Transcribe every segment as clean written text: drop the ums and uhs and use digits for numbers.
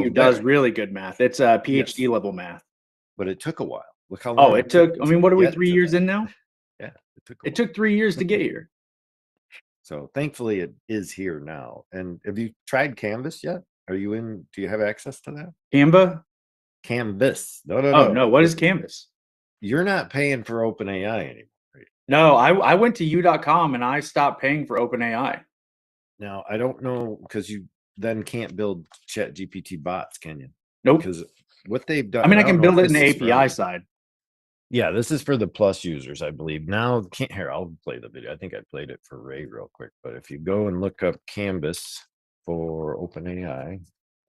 you does really good math. It's a PhD level math. But it took a while. Look how Oh, long it took, I mean, what are we, get 3 to years that. in now? Yeah, it took a It while. took 3 years to get here. So thankfully it is here now. And have you tried Canvas yet? Are you in? Do you have access to that? Canva? Canvas. No. Oh, no. What is Canvas? You're not paying for OpenAI anymore. Right? No, I went to u.com and I stopped paying for OpenAI. Now, I don't know, because you then can't build Chat GPT bots, can you? Nope. Because what they've done. I mean, I don't can know build if it in the this is API side. Yeah, this is for the Plus users, I believe. Now, can't here. I'll play the video. I think I played it for Ray real quick. But if you go and look up Canvas for OpenAI,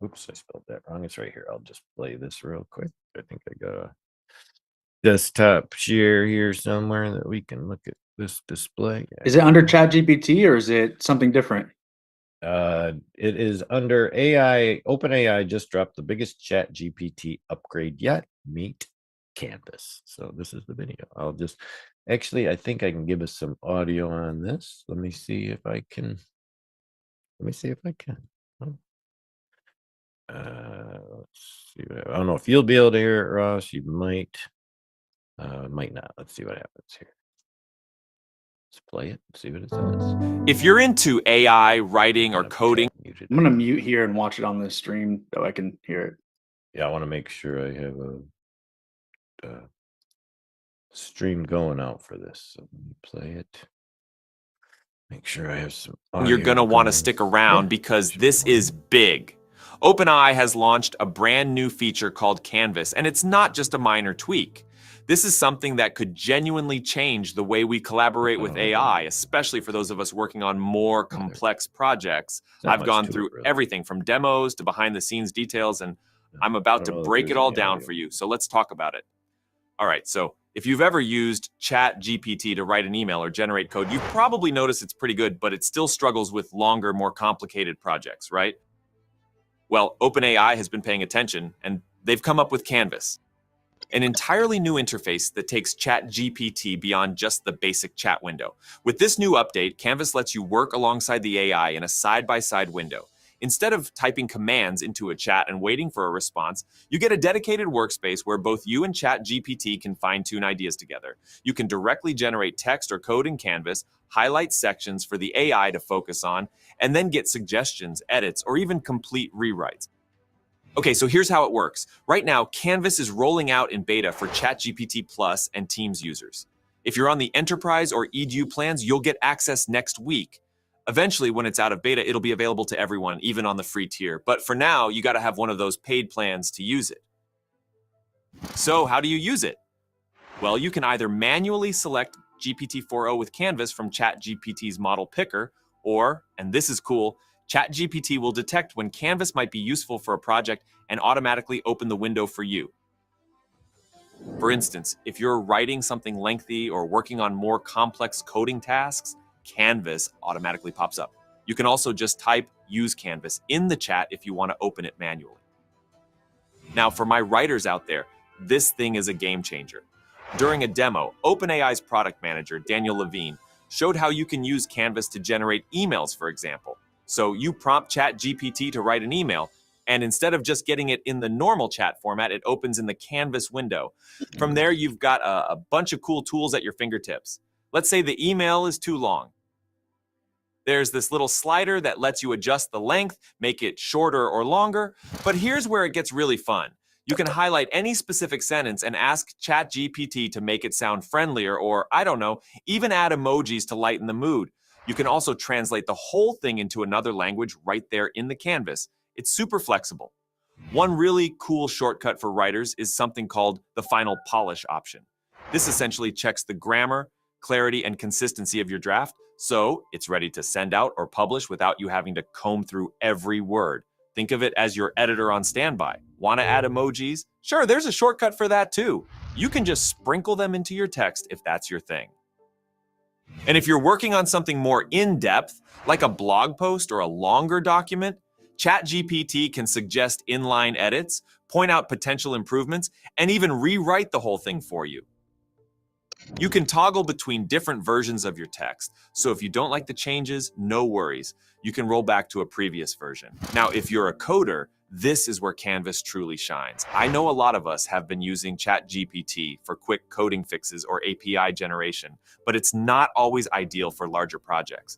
oops, I spelled that wrong. It's right here. I'll just play this real quick. I think I got a desktop share here somewhere that we can look at this display. Is it under Chat GPT or is it something different? It is under AI. OpenAI just dropped the biggest Chat GPT upgrade yet. Meet Canvas. So this is the video. I'll just actually, I think I can give us some audio on this. Let me see if I can. Oh. Let's see. I don't know if you'll be able to hear it, Ross. You might not. Let's see what happens here. Let's play it, see what it says. If you're into AI, writing, or coding, I'm going to mute here and watch it on the stream so I can hear it. Yeah, I want to make sure I have a stream going out for this. So let me play it. Make sure I have some audio. You're going to want to stick around because this is big. OpenAI has launched a brand new feature called Canvas, and it's not just a minor tweak. This is something that could genuinely change the way we collaborate with AI, especially for those of us working on more complex projects. I've gone through everything from demos to behind-the-scenes details, and I'm about to break it all down for you. So let's talk about it. All right, so if you've ever used Chat GPT to write an email or generate code, you've probably noticed it's pretty good, but it still struggles with longer, more complicated projects, right? Well, OpenAI has been paying attention, and they've come up with Canvas, an entirely new interface that takes Chat GPT beyond just the basic chat window. With this new update, Canvas lets you work alongside the AI in a side-by-side window. Instead of typing commands into a chat and waiting for a response, you get a dedicated workspace where both you and Chat GPT can fine-tune ideas together. You can directly generate text or code in Canvas, highlight sections for the AI to focus on, and then get suggestions, edits, or even complete rewrites. Okay, so here's how it works. Right now, Canvas is rolling out in beta for ChatGPT Plus and Teams users. If you're on the Enterprise or EDU plans, you'll get access next week. Eventually, when it's out of beta, it'll be available to everyone, even on the free tier. But for now, you got to have one of those paid plans to use it. So how do you use it? Well, you can either manually select GPT-4o with Canvas from ChatGPT's model picker, or, and this is cool, ChatGPT will detect when Canvas might be useful for a project and automatically open the window for you. For instance, if you're writing something lengthy or working on more complex coding tasks, Canvas automatically pops up. You can also just type "Use Canvas" in the chat if you want to open it manually. Now, for my writers out there, this thing is a game changer. During a demo, OpenAI's product manager, Daniel Levine, showed how you can use Canvas to generate emails, for example. So you prompt ChatGPT to write an email, and instead of just getting it in the normal chat format, it opens in the Canvas window. From there, you've got a bunch of cool tools at your fingertips. Let's say the email is too long. There's this little slider that lets you adjust the length, make it shorter or longer. But here's where it gets really fun. You can highlight any specific sentence and ask ChatGPT to make it sound friendlier, or, I don't know, even add emojis to lighten the mood. You can also translate the whole thing into another language right there in the canvas. It's super flexible. One really cool shortcut for writers is something called the final polish option. This essentially checks the grammar, clarity, and consistency of your draft, so it's ready to send out or publish without you having to comb through every word. Think of it as your editor on standby. Want to add emojis? Sure, there's a shortcut for that too. You can just sprinkle them into your text if that's your thing. And if you're working on something more in-depth, like a blog post or a longer document, ChatGPT can suggest inline edits, point out potential improvements, and even rewrite the whole thing for you. You can toggle between different versions of your text, so if you don't like the changes, no worries. You can roll back to a previous version. Now, if you're a coder, This is where Canvas truly shines. I know a lot of us have been using ChatGPT for quick coding fixes or API generation, but it's not always ideal for larger projects.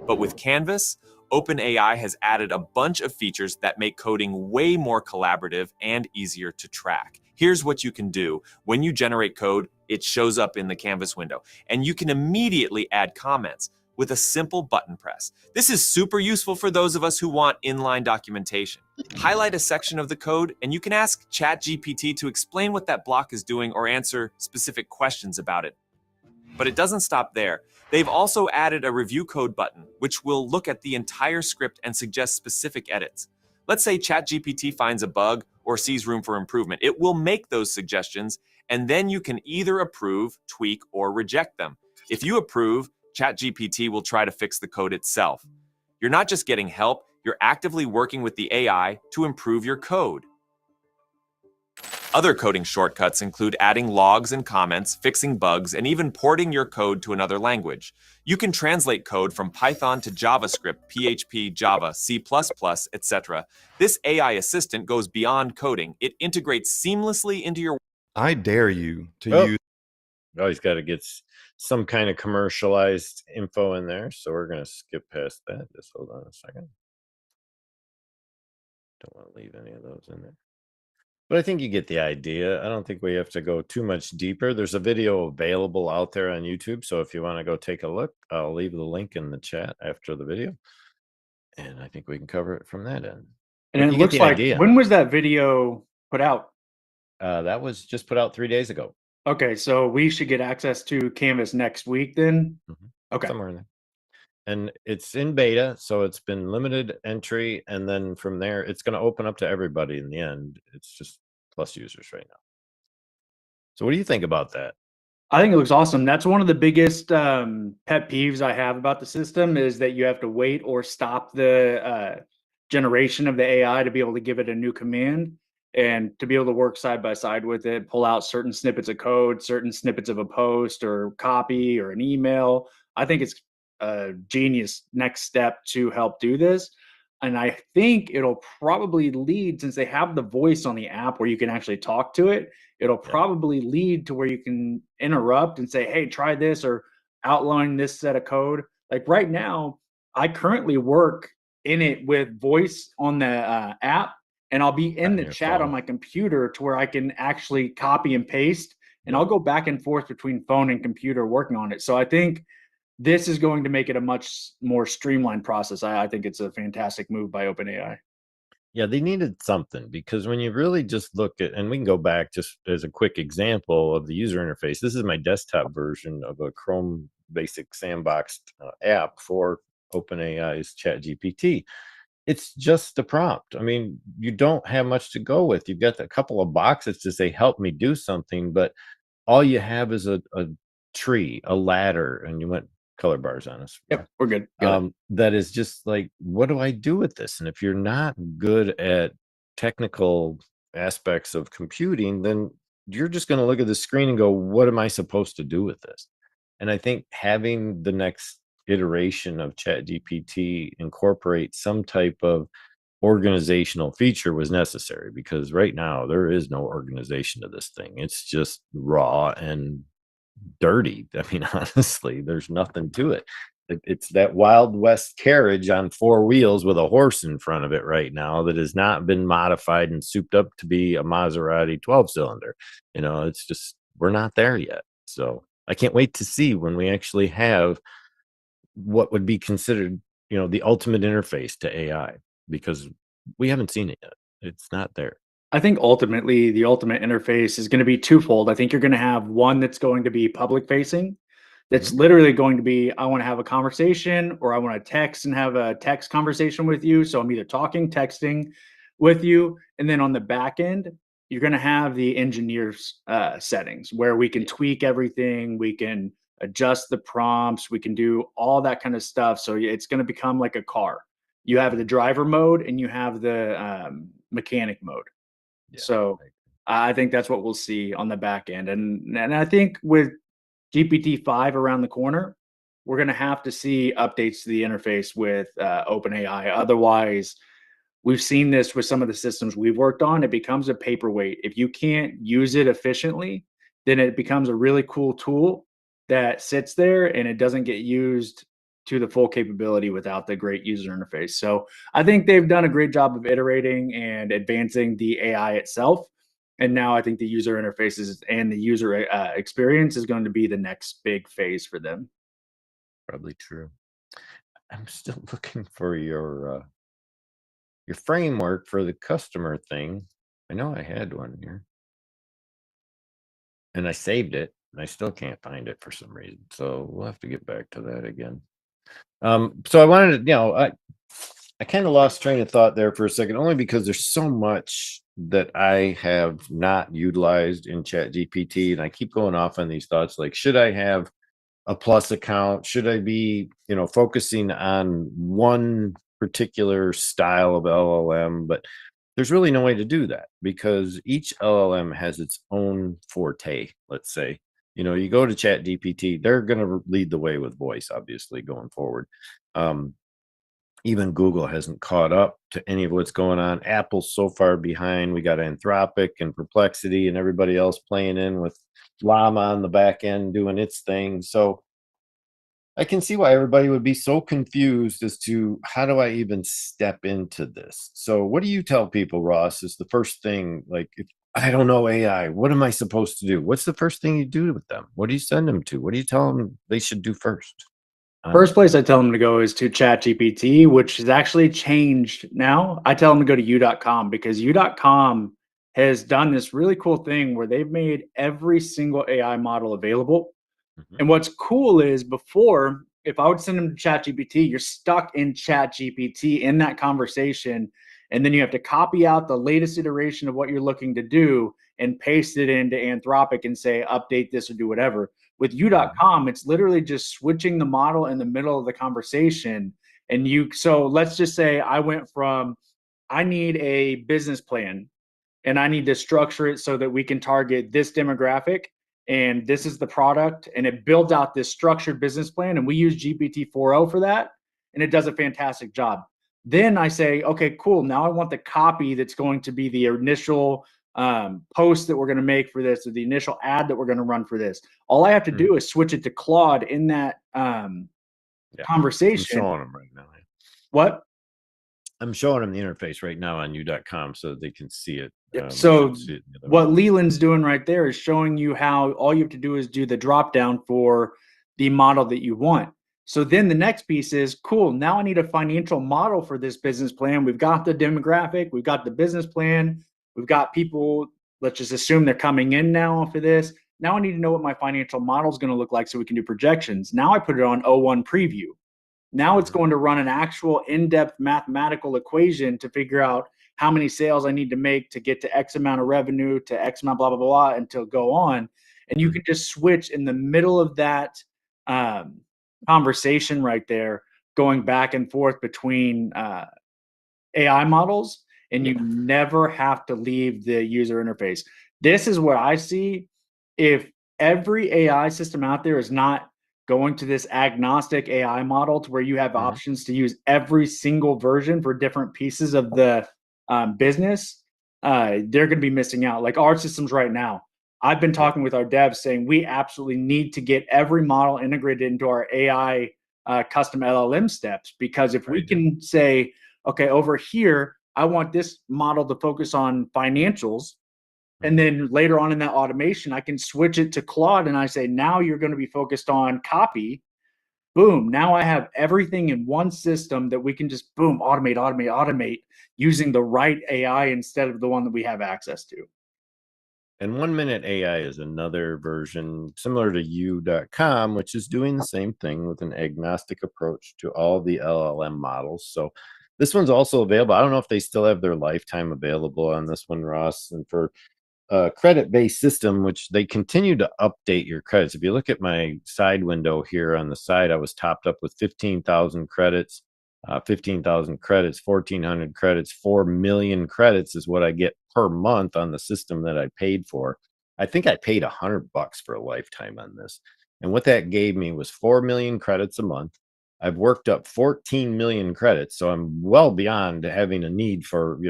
But with Canvas, OpenAI has added a bunch of features that make coding way more collaborative and easier to track. Here's what you can do. When you generate code, it shows up in the Canvas window, and you can immediately add comments with a simple button press. This is super useful for those of us who want inline documentation. Highlight a section of the code, and you can ask ChatGPT to explain what that block is doing or answer specific questions about it. But it doesn't stop there. They've also added a review code button, which will look at the entire script and suggest specific edits. Let's say ChatGPT finds a bug or sees room for improvement. It will make those suggestions, and then you can either approve, tweak, or reject them. If you approve, ChatGPT will try to fix the code itself. You're not just getting help, you're actively working with the AI to improve your code. Other coding shortcuts include adding logs and comments, fixing bugs, and even porting your code to another language. You can translate code from Python to JavaScript, PHP, Java, C++, etc. This AI assistant goes beyond coding. It integrates seamlessly into your... I dare you to use. Always got to get some kind of commercialized info in there. So we're going to skip past that. Just hold on a second. Don't want to leave any of those in there. But I think you get the idea. I don't think we have to go too much deeper. There's a video available out there on YouTube. So if you want to go take a look, I'll leave the link in the chat after the video. And I think we can cover it from that end. And But it you get looks the like, idea. when was that video put out? That was just put out 3 days ago. Okay, so we should get access to Canvas next week then? Okay. Somewhere in there. And it's in beta, so it's been limited entry, and then from there it's going to open up to everybody in the end. It's just plus users right now. So what do you think about that? I think it looks awesome. That's one of the biggest pet peeves I have about the system, is that you have to wait or stop the generation of the AI to be able to give it a new command, and to be able to work side by side with it, pull out certain snippets of code, certain snippets of a post or copy or an email. I think it's a genius next step to help do this. And I think it'll probably lead, since they have the voice on the app where you can actually talk to it, it'll probably lead to where you can interrupt and say, hey, try this, or outline this set of code. Like right now, I currently work in it with voice on the app, and I'll be in On the your chat on phone. my computer to where I can actually copy and paste, and I'll go back and forth between phone and computer working on it. So I think this is going to make it a much more streamlined process. I think it's a fantastic move by OpenAI. Yeah, they needed something, because when you really just look at, and we can go back just as a quick example of the user interface. This is my desktop version of a Chrome basic sandboxed app for OpenAI's ChatGPT. It's just a prompt. I mean, you don't have much to go with. You've got a couple of boxes to say, help me do something, but all you have is a tree, a ladder, and you went color bars on us. Yep, we're good. Got it. That is just like, what do I do with this? And if you're not good at technical aspects of computing, then you're just going to look at the screen and go, what am I supposed to do with this? And I think having the next iteration of ChatGPT incorporate some type of organizational feature was necessary, because right now there is no organization to this thing. It's just raw and dirty. I mean, honestly, there's nothing to it. It's that Wild West carriage on 4 wheels with a horse in front of it right now that has not been modified and souped up to be a Maserati 12-cylinder. You know, it's just, we're not there yet. So I can't wait to see when we actually have what would be considered, you know, the ultimate interface to AI, because we haven't seen it yet. It's not there. I think ultimately the ultimate interface is going to be twofold. I think you're going to have one that's going to be public facing, that's literally going to be, I want to have a conversation, or I want to text and have a text conversation with you. So I'm either talking, texting with you. And then on the back end, you're going to have the engineers settings where we can tweak everything. We can adjust the prompts. We can do all that kind of stuff. So it's going to become like a car. You have the driver mode and you have the mechanic mode. Yeah, So I think that's what we'll see on the back end. And I think with GPT-5 around the corner, we're going to have to see updates to the interface with OpenAI. Otherwise, we've seen this with some of the systems we've worked on. It becomes a paperweight. If you can't use it efficiently, then it becomes a really cool tool that sits there and it doesn't get used to the full capability without the great user interface. So I think they've done a great job of iterating and advancing the AI itself. And now I think the user interfaces and the user experience is going to be the next big phase for them. Probably true. I'm still looking for your framework for the customer thing. I know I had one here. And I saved it, and I still can't find it for some reason. So we'll have to get back to that again. So I wanted to, I kind of lost train of thought there for a second, only because there's so much that I have not utilized in Chat GPT, and I keep going off on these thoughts like, should I have a plus account? Should I be, focusing on one particular style of LLM? But there's really no way to do that because each LLM has its own forte, let's say. You go to Chat GPT, they're going to lead the way with voice, obviously, going forward. Even Google hasn't caught up to any of what's going on. Apple's so far behind. We got Anthropic and Perplexity and everybody else playing in with Llama on the back end doing its thing. So I can see why everybody would be so confused as to how do I even step into this. So what do you tell people, Ross, is the first thing? Like, if I don't know AI, what am I supposed to do? What's the first thing you do with them? What do you send them to? What do you tell them they should do first? First place I tell them to go is to ChatGPT, which has actually changed now. I tell them to go to u.com because u.com has done this really cool thing where they've made every single AI model available. Mhm. And what's cool is before, if I would send them to ChatGPT, you're stuck in ChatGPT in that conversation. And then you have to copy out the latest iteration of what you're looking to do and paste it into Anthropic and say, update this or do whatever. With u.com, it's literally just switching the model in the middle of the conversation. So let's just say I went from, I need a business plan and I need to structure it so that we can target this demographic and this is the product, and it builds out this structured business plan, and we use GPT 4.0 for that, and it does a fantastic job. Then I say, okay, cool, now I want the copy that's going to be the initial post that we're going to make for this, or the initial ad that we're going to run for this. All I have to do is switch it to Claude in that I'm conversation. showing them right now. What? I'm showing them the interface right now on u.com so that they can see it. So see it what Leland's doing right there is showing you how all you have to do is do the drop down for the model that you want. So then the next piece is cool. Now I need a financial model for this business plan. We've got the demographic, we've got the business plan, we've got people. Let's just assume they're coming in now for this. Now I need to know what my financial model is going to look like so we can do projections. Now I put it on O1 preview. Now it's going to run an actual in-depth mathematical equation to figure out how many sales I need to make to get to X amount of revenue to X amount, blah, blah, blah, until go on. And you can just switch in the middle of that conversation right there, going back and forth between AI models, and you never have to leave the user interface. This is where I see if every AI system out there is not going to this agnostic AI model to where you have options to use every single version for different pieces of the business, they're going to be missing out. Like our systems right now, I've been talking with our devs saying we absolutely need to get every model integrated into our AI custom LLM steps, because if we can say, okay, over here, I want this model to focus on financials. And then later on in that automation, I can switch it to Claude and I say, now you're going to be focused on copy. Boom. Now I have everything in one system that we can just boom, automate using the right AI instead of the one that we have access to. And 1 Minute AI is another version similar to u.com, which is doing the same thing with an agnostic approach to all the LLM models. So this one's also available. I don't know if they still have their lifetime available on this one, Ross. And for a credit-based system, which they continue to update your credits. If you look at my side window here on the side, I was topped up with 15,000 credits. 15,000 credits, 1,400 credits, 4 million credits is what I get per month on the system that I paid for. I think I paid $100 for a lifetime on this. And what that gave me was 4 million credits a month. I've worked up 14 million credits, so I'm well beyond having a need for,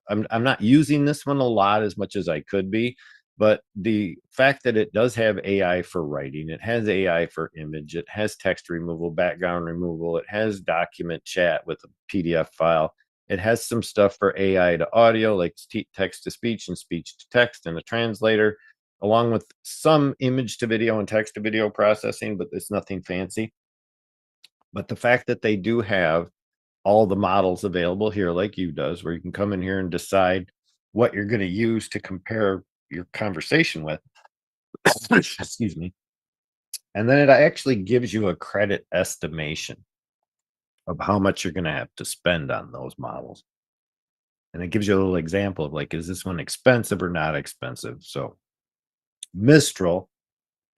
I'm not using this one a lot as much as I could be, but the fact that it does have AI for writing, it has AI for image, it has text removal, background removal, it has document chat with a PDF file. It has some stuff for AI to audio, like text to speech and speech to text and a translator, along with some image to video and text to video processing, but it's nothing fancy. But the fact that they do have all the models available here, like you does, where you can come in here and decide what you're going to use to compare your conversation with, excuse me. And then it actually gives you a credit estimation of how much you're going to have to spend on those models. And it gives you a little example of like, is this one expensive or not expensive? So Mistral,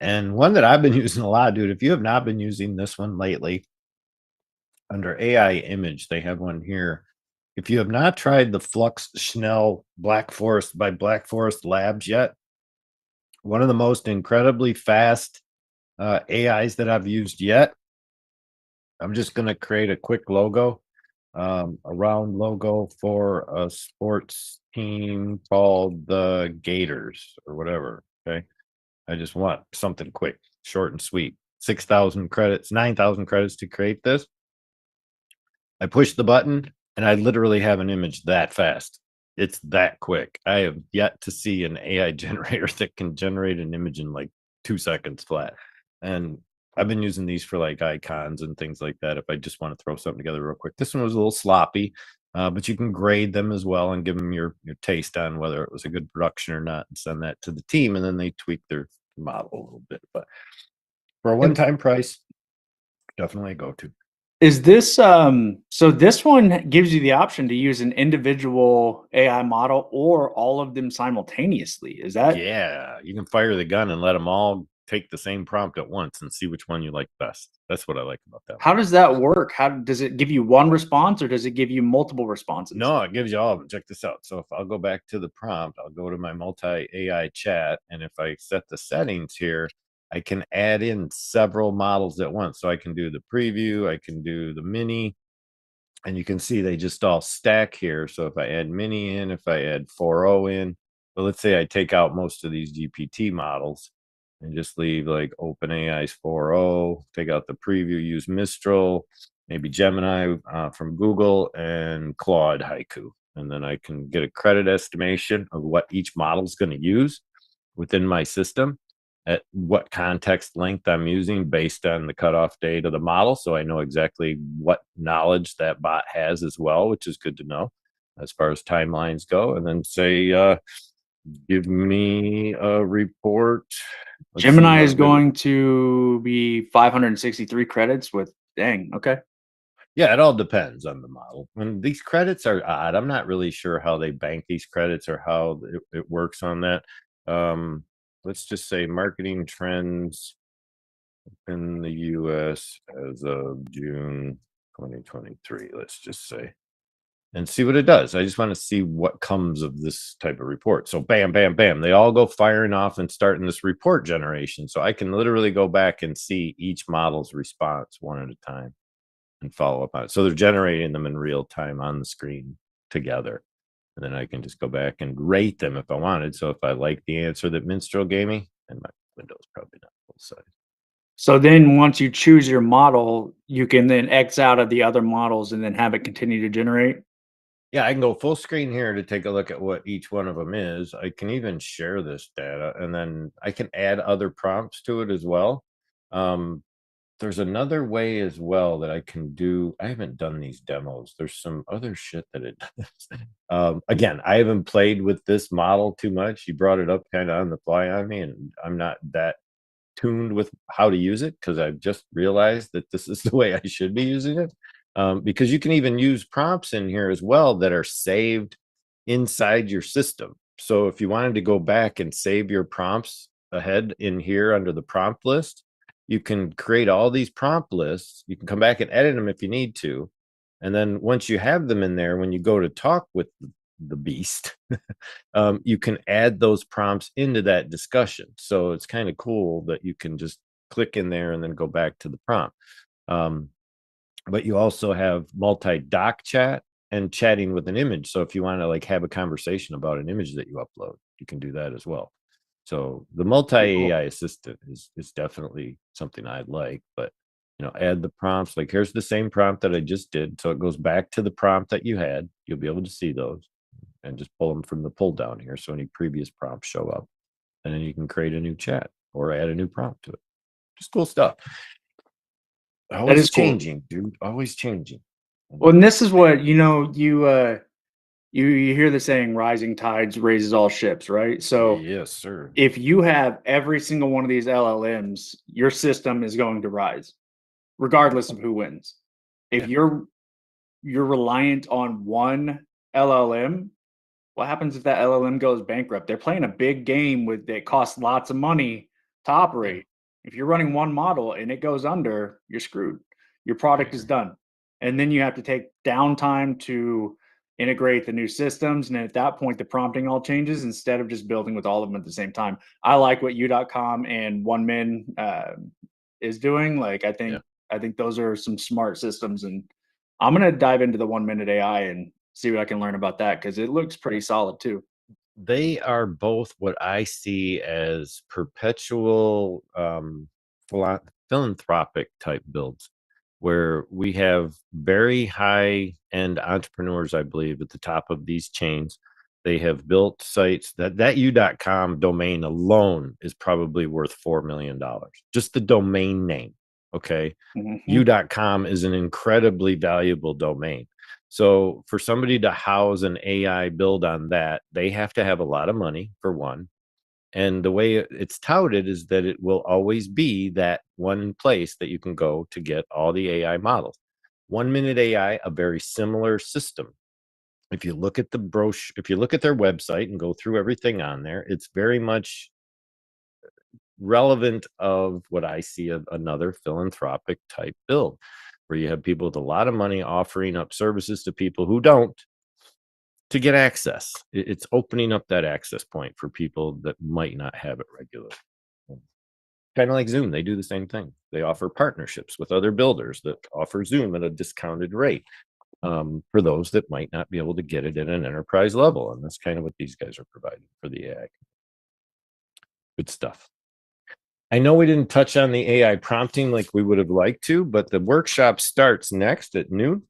and one that I've been using a lot, dude, if you have not been using this one lately, under AI image, they have one here. If you have not tried the Flux Schnell Black Forest by Black Forest Labs yet, one of the most incredibly fast AIs that I've used yet. I'm just going to create a quick logo, a round logo for a sports team called the Gators or whatever. Okay. I just want something quick, short and sweet. 6,000 credits, 9,000 credits to create this. I push the button and I literally have an image that fast. It's that quick. I have yet to see an AI generator that can generate an image in like 2 seconds flat. And I've been using these for like icons and things like that if I just want to throw something together real quick. This one was a little sloppy, but you can grade them as well and give them your taste on whether it was a good production or not and send that to the team. And then they tweak their model a little bit. But for a one-time price, definitely a go-to. Is this so this one gives you the option to use an individual AI model or all of them simultaneously. Is that Yeah, you can fire the gun and let them all take the same prompt at once and see which one you like best. That's what I like about that. how does that work? How does it give you one response or does it give you multiple responses? No, it gives you all of them. Check this out. So if I'll go back to the prompt, I'll go to my multi AI chat, and if I set the settings here, I can add in several models at once. So I can do the preview, I can do the mini, and you can see they just all stack here. So if I add mini in, if I add 4.0 in, but let's say I take out most of these GPT models and just leave like OpenAI's 4.0, take out the preview, use Mistral, maybe Gemini from Google, and Claude Haiku. And then I can get a credit estimation of what each model is going to use within my system, at what context length I'm using based on the cutoff date of the model. So I know exactly what knowledge that bot has as well, which is good to know as far as timelines go. And then say, give me a report. Gemini is going to be 563 credits with dang, okay. Yeah, it all depends on the model. And these credits are odd. I'm not really sure how they bank these credits or how it works on that. Let's just say marketing trends in the US as of June 2023, let's just say, and see what it does. I just want to see what comes of this type of report. So bam, bam, bam, they all go firing off and starting this report generation. So I can literally go back and see each model's response one at a time and follow up on it. So they're generating them in real time on the screen together. And then I can just go back and rate them if I wanted. So if I like the answer that Minstrel gave me, and my window's probably not full size. So then once you choose your model, you can then X out of the other models and then have it continue to generate. Yeah, I can go full screen here to take a look at what each one of them is. I can even share this data, and then I can add other prompts to it as well. There's another way as well that I can do. I haven't done these demos. There's some other shit that it does. Again, I haven't played with this model too much. You brought it up kind of on the fly on me, and I'm not that tuned with how to use it because I've just realized that this is the way I should be using it. Because you can even use prompts in here as well that are saved inside your system. So if you wanted to go back and save your prompts ahead in here under the prompt list, you can create all these prompt lists. You can come back and edit them if you need to. And then once you have them in there, when you go to talk with the beast, you can add those prompts into that discussion. So it's kind of cool that you can just click in there and then go back to the prompt. but you also have multi-doc chat and chatting with an image. So if you want to like have a conversation about an image that you upload, you can do that as well. So the multi AI assistant is definitely something I'd like, but add the prompts. Like here's the same prompt that I just did. So it goes back to the prompt that you had. You'll be able to see those and just pull them from the pull down here. So any previous prompts show up, and then you can create a new chat or add a new prompt to it. Just cool stuff. Always is cool. changing, dude. Always changing. Well, and this is what you hear the saying, "Rising tides raises all ships," right? So Yes, sir. if you have every single one of these LLMs, your system is going to rise, regardless of who wins. If you're reliant on one LLM, what happens if that LLM goes bankrupt? They're playing a big game with that costs lots of money to operate. If you're running one model and it goes under, you're screwed. Your product is done. And then you have to take downtime to integrate the new systems. And at that point, the prompting all changes instead of just building with all of them at the same time. I like what U.com and OneMin is doing. Like, I think those are some smart systems, and I'm gonna dive into the 1 minute AI and see what I can learn about that because it looks pretty solid too. They are both what I see as perpetual philanthropic type builds, where we have very high end entrepreneurs, I believe, at the top of these chains. They have built sites that U.com domain alone is probably worth $4 million. Just the domain name. Okay. U.com is an incredibly valuable domain. So for somebody to house an AI build on that, they have to have a lot of money for one. And the way it's touted is that it will always be that one place that you can go to get all the AI models. 1 minute AI, a very similar system. If you look at the brochure, if you look at their website and go through everything on there, it's very much relevant of what I see of another philanthropic type build, where you have people with a lot of money offering up services to people who don't to get access. It's opening up that access point for people that might not have it regularly. Kind of like Zoom, they do the same thing. They offer partnerships with other builders that offer Zoom at a discounted rate for those that might not be able to get it at an enterprise level. And that's kind of what these guys are providing for the AI. Good stuff. I know we didn't touch on the AI prompting like we would have liked to, but the workshop starts next at noon.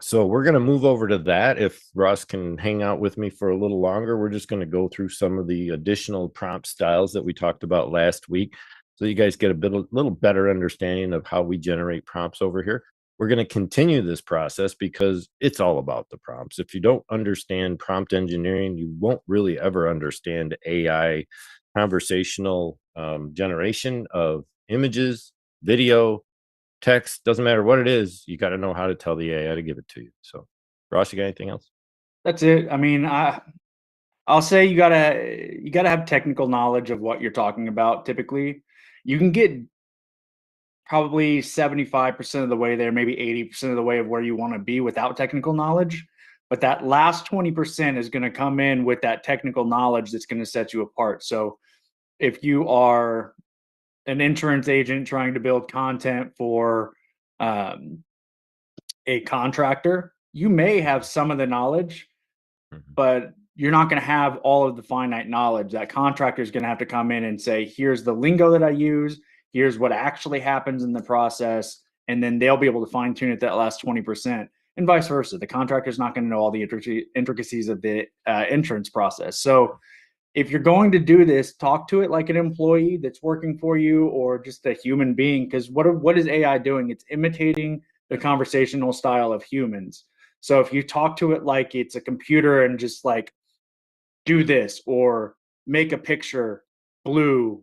So we're going to move over to that. If Ross can hang out with me for a little longer, we're just going to go through some of the additional prompt styles that we talked about last week, so you guys get a little better understanding of how we generate prompts over here. We're going to continue this process because it's all about the prompts. If you don't understand prompt engineering, you won't really ever understand AI conversational generation of images, video, text. Doesn't matter what it is, you got to know how to tell the AI to give it to you. So Ross, you got anything else? That's it. I mean, I'll say you gotta have technical knowledge of what you're talking about. Typically, you can get probably 75% of the way there, maybe 80% of the way of where you want to be without technical knowledge. But that last 20% is going to come in with that technical knowledge that's going to set you apart. So if you are an insurance agent trying to build content for a contractor, you may have some of the knowledge, but you're not going to have all of the finite knowledge. That contractor is going to have to come in and say, here's the lingo that I use, here's what actually happens in the process, and then they'll be able to fine tune it that last 20%, and vice versa. The contractor is not going to know all the intricacies of the insurance process. So if you're going to do this, talk to it like an employee that's working for you or just a human being, because what is AI doing? It's imitating the conversational style of humans. So if you talk to it like it's a computer and just like, do this or make a picture, blue,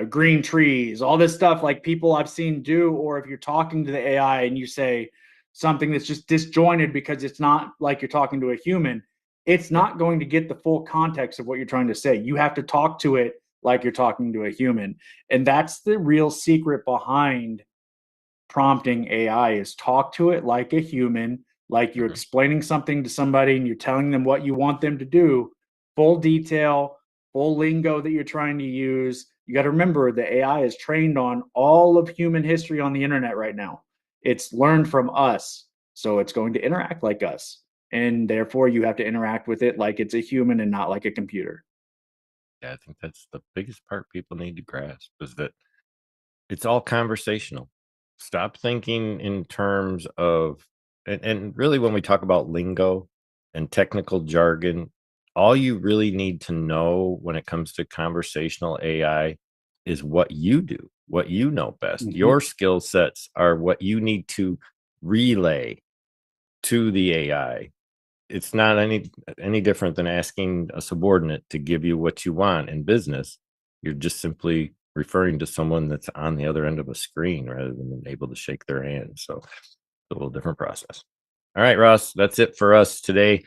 green trees, all this stuff like people I've seen do, or if you're talking to the AI and you say something that's just disjointed because it's not like you're talking to a human, it's not going to get the full context of what you're trying to say. You have to talk to it like you're talking to a human. And that's the real secret behind prompting AI, is talk to it like a human, like you're explaining something to somebody and you're telling them what you want them to do, full detail, full lingo that you're trying to use, You got to remember the AI is trained on all of human history on the internet right now. It's learned from us, so it's going to interact like us. And therefore, you have to interact with it like it's a human and not like a computer. Yeah, I think that's the biggest part people need to grasp is that it's all conversational. Stop thinking in terms of, and really when we talk about lingo and technical jargon, all you really need to know when it comes to conversational AI is what you do, what you know best. Mhm. Your skill sets are what you need to relay to the AI. It's not any different than asking a subordinate to give you what you want in business. You're just simply referring to someone that's on the other end of a screen rather than able to shake their hand. So it's a little different process. All right, Ross, that's it for us today.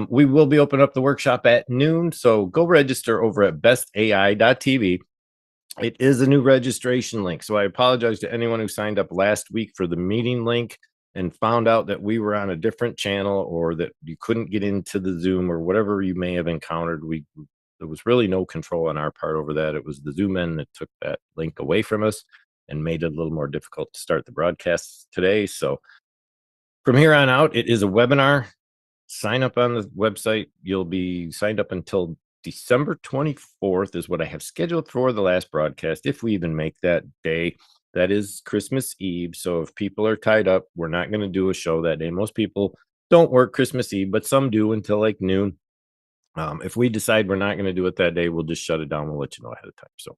We will be opening up the workshop at noon. So go register over at bestai.tv. It is a new registration link. So I apologize to anyone who signed up last week for the meeting link and found out that we were on a different channel or that you couldn't get into the Zoom or whatever you may have encountered. There was really no control on our part over that. It was the Zoom end that took that link away from us and made it a little more difficult to start the broadcast today. So from here on out, it is a webinar. Sign up on the website. You'll be signed up until December 24th is what I have scheduled for the last broadcast. If we even make that day, that is Christmas Eve. So if people are tied up, we're not going to do a show that day. Most people don't work Christmas Eve, but some do until like noon. If we decide we're not going to do it that day, we'll just shut it down. We'll let you know ahead of time. So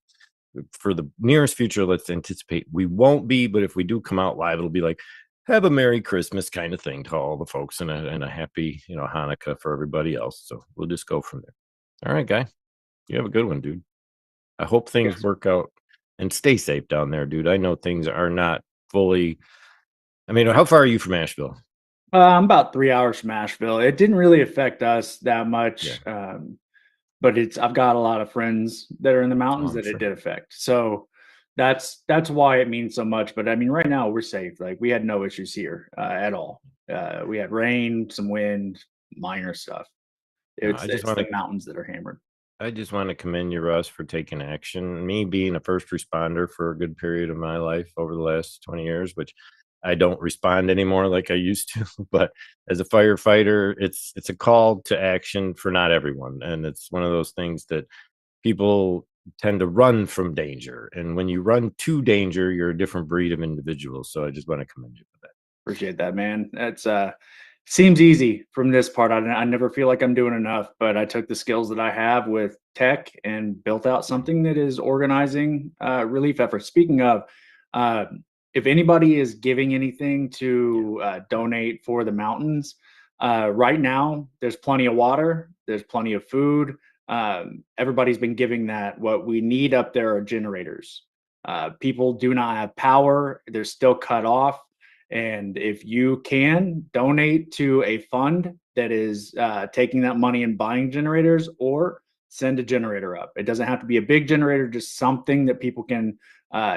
for the nearest future, let's anticipate we won't be, but if we do come out live, it'll be like, have a Merry Christmas kind of thing to all the folks and a happy, Hanukkah for everybody else. So we'll just go from there. All right, guy. You have a good one, dude. I hope things Yes. work out and stay safe down there, dude. I know things are not fully. I mean, how far are you from Asheville? I'm about 3 hours from Asheville. It didn't really affect us that Yeah. much, but I've got a lot of friends that are in the mountains I'm that it sure. did affect. So that's why it means so much. But I mean, right now we're safe. Like we had no issues here at all. We had rain, some wind, minor stuff. No, It's the mountains that are hammered. I just want to commend you, Russ, for taking action. Me being a first responder for a good period of my life over the last 20 years, which I don't respond anymore like I used to. But as a firefighter, it's a call to action for not everyone. And it's one of those things that people tend to run from danger. And when you run to danger, you're a different breed of individual. So I just want to commend you for that. Appreciate that, man. That's seems easy from this part. I never feel like I'm doing enough, but I took the skills that I have with tech and built out something that is organizing relief efforts. Speaking of, uh, if anybody is giving anything to donate for the mountains, right now there's plenty of water, there's plenty of food. Everybody's been giving that. What we need up there are generators. People do not have power; they're still cut off. And if you can donate to a fund that is taking that money and buying generators, or send a generator up. It doesn't have to be a big generator, just something that people can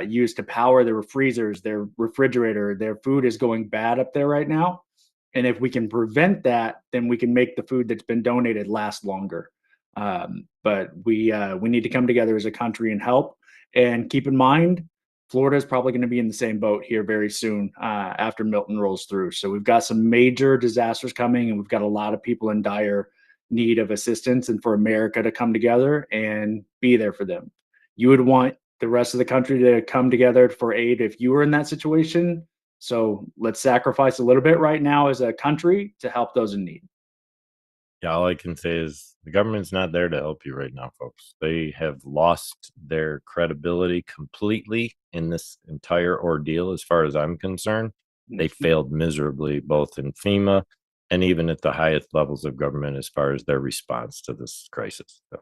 use to power their freezers, their refrigerator. Their food is going bad up there right now. And if we can prevent that, then we can make the food that's been donated last longer. But we need to come together as a country and help. And keep in mind, Florida is probably going to be in the same boat here very soon after Milton rolls through. So we've got some major disasters coming, and we've got a lot of people in dire need of assistance, and for America to come together and be there for them. You would want the rest of the country to come together for aid if you were in that situation. So let's sacrifice a little bit right now as a country to help those in need. Yeah, all I can say is the government's not there to help you right now, folks. They have lost their credibility completely in this entire ordeal, as far as I'm concerned. They failed miserably, both in FEMA and even at the highest levels of government, as far as their response to this crisis. So,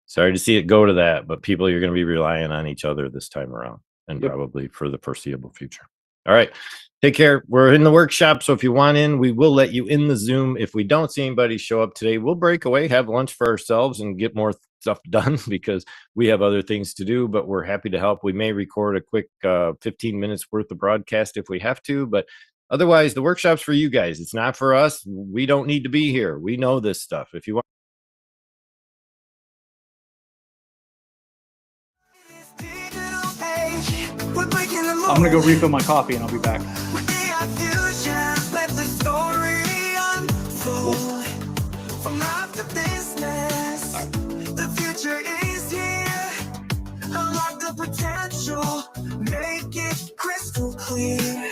sorry to see it go to that, but people, you're going to be relying on each other this time around and Yep. probably for the foreseeable future. All right. Take care. We're in the workshop. So if you want in, we will let you in the Zoom. If we don't see anybody show up today, we'll break away, have lunch for ourselves, and get more stuff done because we have other things to do. But we're happy to help. We may record a quick 15 minutes worth of broadcast if we have to. But otherwise, the workshop's for you guys. It's not for us. We don't need to be here. We know this stuff. If you want. We're breaking the I'm gonna go mold. refill my coffee and I'll be back. With AI fusion, let the story unfold. From love to business, the future is here. Unlock the potential, make it crystal clear.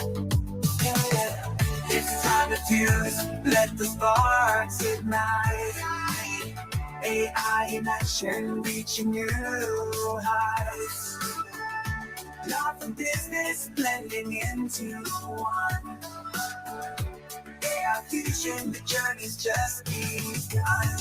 Yeah. It's time to fuse, let the sparks ignite. AI in action, reaching new heights. Love and business blending into one. AI fusion, the journey's just begun.